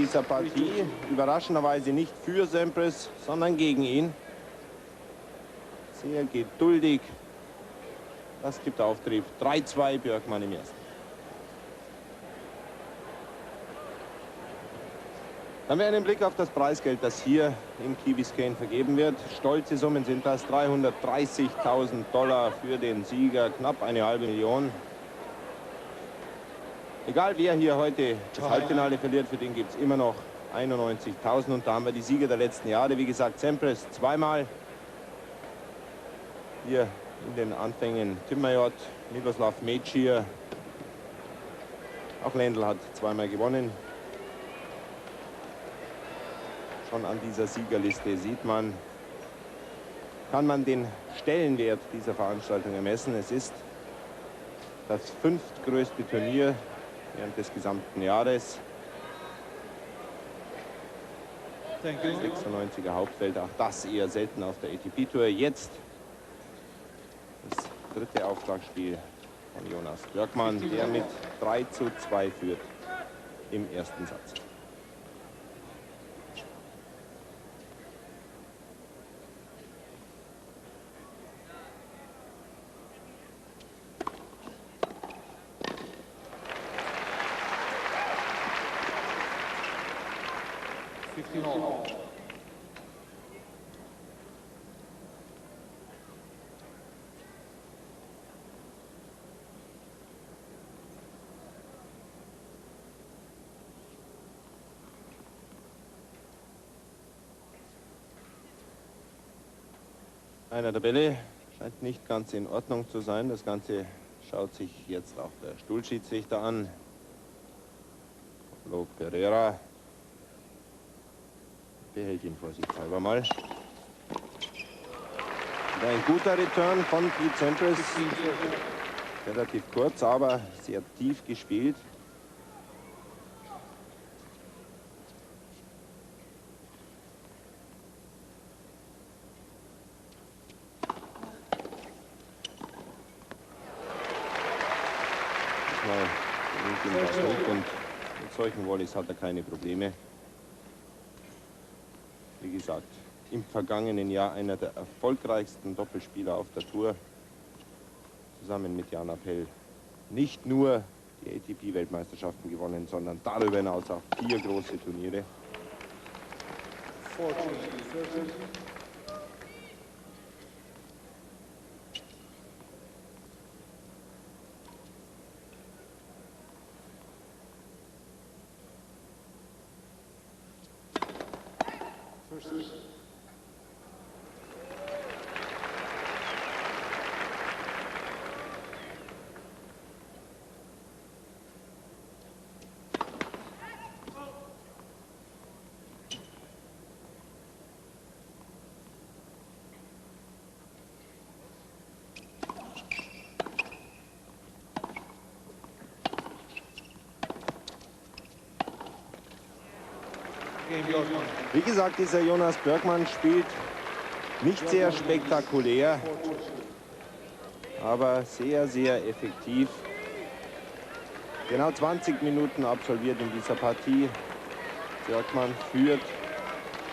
dieser Partie. Überraschenderweise nicht für Sampras, sondern gegen ihn. Sehr geduldig. Das gibt Auftrieb. 3-2 Bjorkman im ersten. Dann wäre ein Blick auf das Preisgeld, das hier in Key Biscayne vergeben wird. Stolze Summen sind das. 330.000 $ für den Sieger, knapp eine halbe Million. Egal wer hier heute das Halbfinale verliert, für den gibt es immer noch 91.000. Und da haben wir die Sieger der letzten Jahre. Wie gesagt, Sampras zweimal. Hier in den Anfängen Tim Majot, Miroslav Mecier. Auch Lendl hat zweimal gewonnen. Schon an dieser Siegerliste sieht man, kann man den Stellenwert dieser Veranstaltung ermessen. Es ist das 5. größte Turnier während des gesamten Jahres. 96er Hauptfeld, auch das eher selten auf der ATP-Tour. Jetzt das dritte Aufschlagspiel von Jonas Bjorkman, der mit 3:2 führt im ersten Satz. Einer der Bälle scheint nicht ganz in Ordnung zu sein. Das Ganze schaut sich jetzt auch der Stuhlschiedsrichter an. Pablo Pereira behält ihn vorsichtshalber mal. Und ein guter Return von Pete Sampras. Relativ kurz, aber sehr tief gespielt. Und mit solchen Volleys hat er keine Probleme. Wie gesagt, im vergangenen Jahr einer der erfolgreichsten Doppelspieler auf der Tour. Zusammen mit Jan Appel nicht nur die ATP-Weltmeisterschaften gewonnen, sondern darüber hinaus auch 4 große Turniere. Wie gesagt, dieser Jonas Bjorkman spielt nicht sehr spektakulär, aber sehr, sehr effektiv. Genau 20 Minuten absolviert in dieser Partie. Bjorkman führt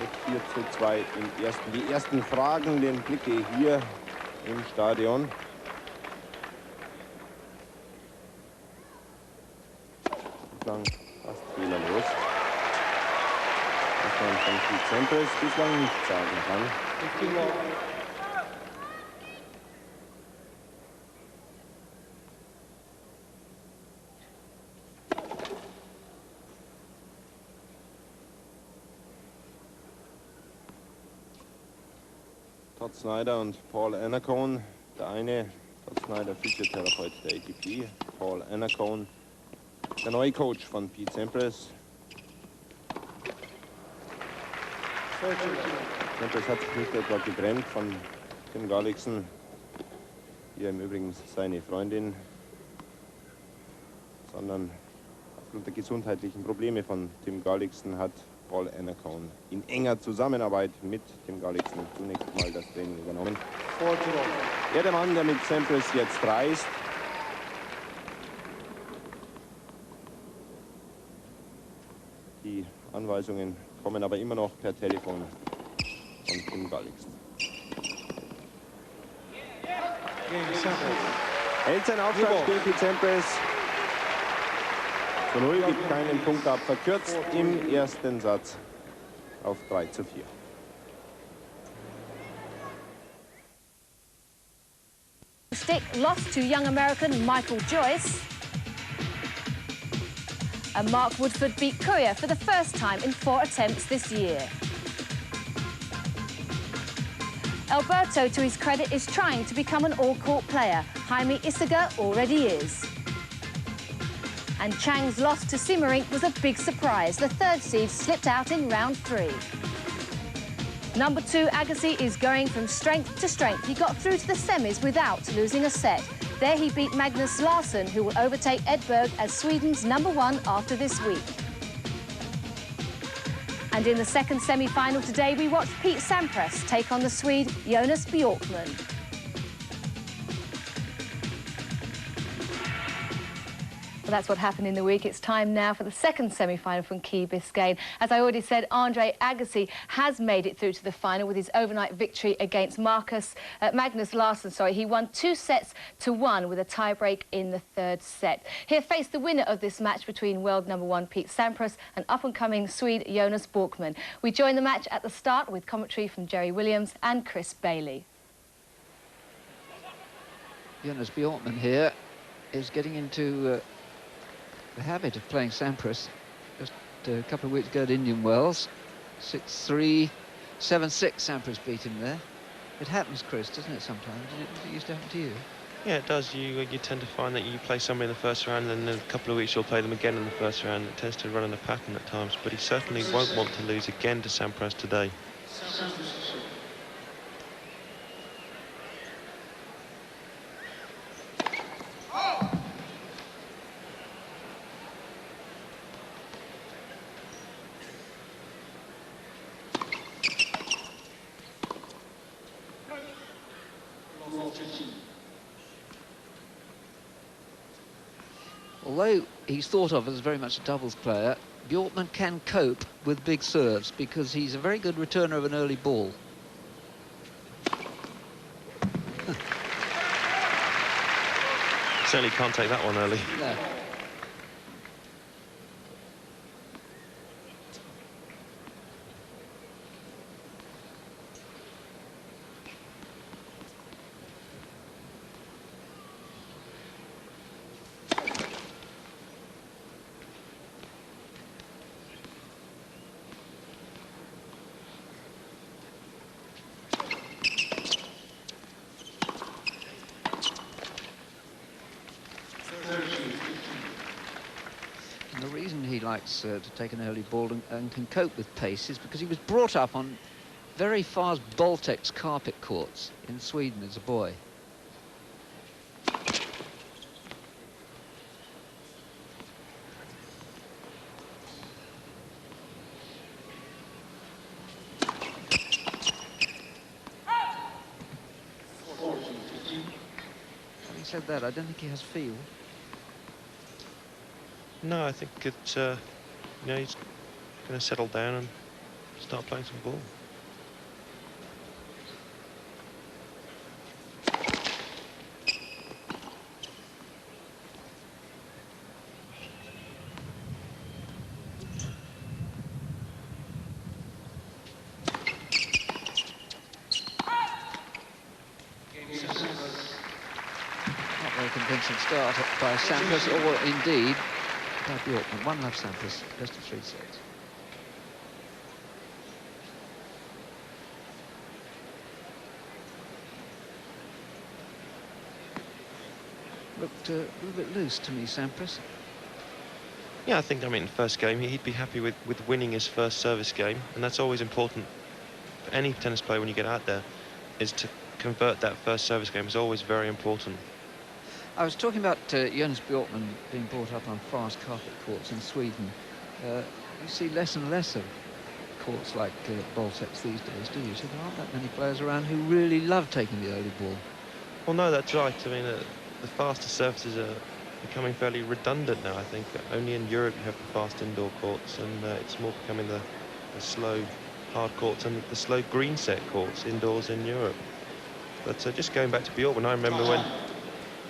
mit 4:2 im ersten. Die ersten fragenden Blicke hier im Stadion. Bislang fast fehlerlos. Was man von Pete Sampras bislang nicht sagen kann. Todd Snyder und Paul Annacone. Der eine, Todd Snyder, Physiotherapeut der ATP. Paul Annacone, der neue Coach von Pete Sampras. Sampras hat sich nicht etwa getrennt von Tim Gullikson. Hier im Übrigen seine Freundin. Sondern aufgrund der gesundheitlichen Probleme von Tim Gullikson hat Paul Annacone in enger Zusammenarbeit mit Tim Gullikson zunächst mal das Training übernommen. Ja, der Mann, der mit Sampras jetzt reist. Die Anweisungen kommen aber immer noch per Telefon von Kim Galliks. Hält sein Aufschlagspiel für Sampras. Zu 0, gibt keinen Punkt ab, verkürzt im ersten Satz auf 3:4. Stick lost to young American Michael Joyce. And Mark Woodford beat Courier for the first time in 4 attempts this year. Alberto, to his credit, is trying to become an all-court player. Jaime Isaga already is. And Chang's loss to Simmerink was a big surprise. The third seed slipped out in round 3. Number 2, Agassi, is going from strength to strength. He got through to the semis without losing a set. There he beat Magnus Larsson, who will overtake Edberg as Sweden's number 1 after this week. And in the second semi-final today, we watched Pete Sampras take on the Swede Jonas Bjorkman. Well, that's what happened in the week. It's time now for the second semi-final from Key Biscayne. As I already said, Andre Agassi has made it through to the final with his overnight victory against Magnus Larsson. He won 2-1 with a tie-break in the third set. He'll face the winner of this match between world number 1 Pete Sampras and up-and-coming Swede Jonas Bjorkman. We join the match at the start with commentary from Jerry Williams and Chris Bailey. Jonas Bjorkman here is getting into the habit of playing Sampras. Just a couple of weeks ago at Indian Wells, 6-3, 7-6, Sampras beat him there. It happens, Chris, doesn't it, sometimes? It used to happen to you? Yeah, it does. You tend to find that you play somebody in the first round, and in a couple of weeks you'll play them again in the first round. It tends to run in a pattern at times, but he certainly won't want to lose again to Sampras today. Although he's thought of as very much a doubles player, Bjorkman can cope with big serves because he's a very good returner of an early ball. Certainly can't take that one early. No. And the reason he likes to take an early ball and can cope with pace is because he was brought up on very fast Baltex carpet courts in Sweden as a boy. Having said that, I don't think he has feel. No, I think it's, you know, he's going to settle down and start playing some ball. Not very convincing start by Sampras, or indeed by Bjorkman. 1-love Sampras, best of 3 sets. Looked a little bit loose to me, Sampras. Yeah, I think, I mean, first game, he'd be happy with winning his first service game, and that's always important for any tennis player when you get out there, is to convert that first service game. Is always very important. I was talking about Jonas Bjorkman being brought up on fast carpet courts in Sweden. You see less and less of courts like Baltex these days, do you? So there aren't that many players around who really love taking the early ball. Well, no, that's right. I mean, the faster surfaces becoming fairly redundant now. I think only in Europe you have the fast indoor courts, and it's more becoming the slow hard courts and the slow green set courts indoors in Europe. But just going back to Bjorkman, I remember when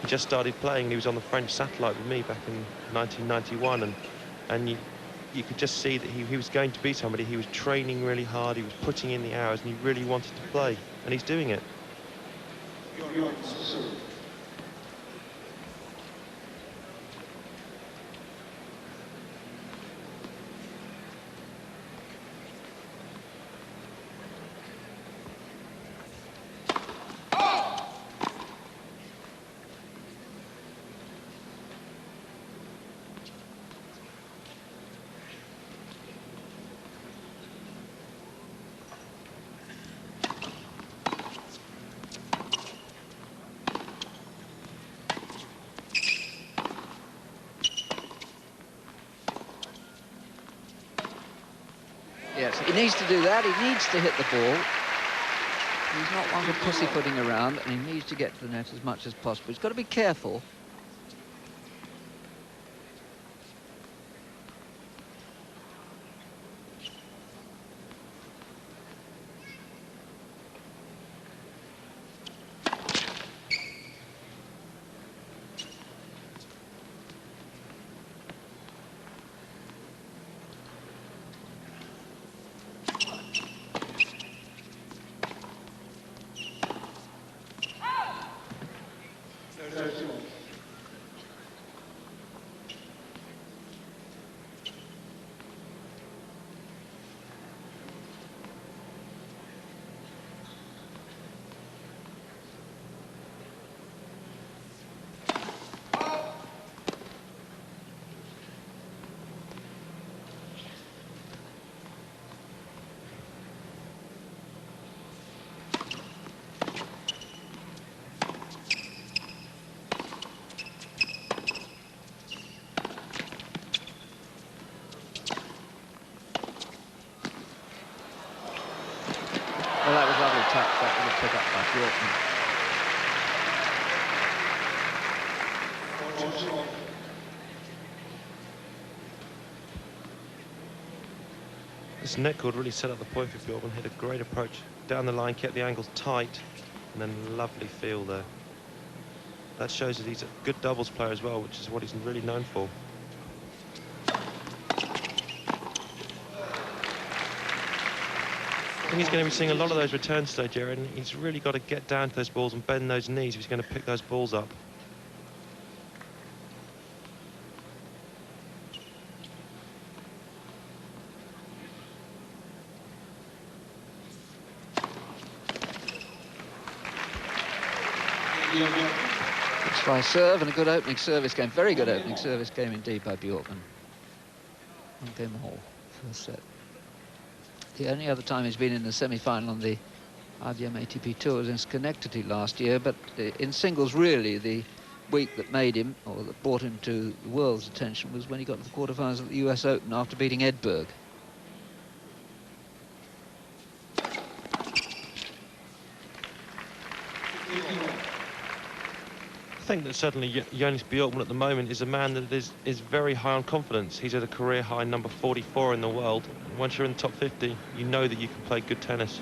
he just started playing, and he was on the French satellite with me back in 1991, and you could just see that he was going to be somebody. He was training really hard, he was putting in the hours, and he really wanted to play, and he's doing it. Yes, he needs to do that. He needs to hit the ball. He's not one for pussyfooting around, and he needs to get to the net as much as possible. He's got to be careful. Well, that was a lovely touch. That was a pick up by Bjorkman. This net cord really set up the point for Bjorkman. Hit a great approach down the line, kept the angles tight, and then lovely feel there. That shows that he's a good doubles player as well, which is what he's really known for. I think he's going to be seeing a lot of those returns today, Jared, and he's really got to get down to those balls and bend those knees if he's going to pick those balls up. Good slice serve and a good opening service game. Very good opening service game indeed by Bjorkman. One game all, first set. The only other time he's been in the semi-final on the IBM ATP Tour was in Schenectady last year, but in singles, really, the week that made him, or that brought him to the world's attention, was when he got to the quarterfinals of the US Open after beating Edberg. I think that certainly Jonas Bjorkman at the moment is a man that is very high on confidence. He's at a career high number 44 in the world. Once you're in the top 50, you know that you can play good tennis.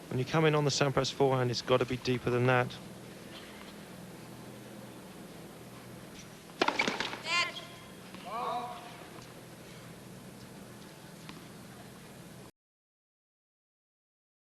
When you come in on the sampras forehand, it's got to be deeper than that.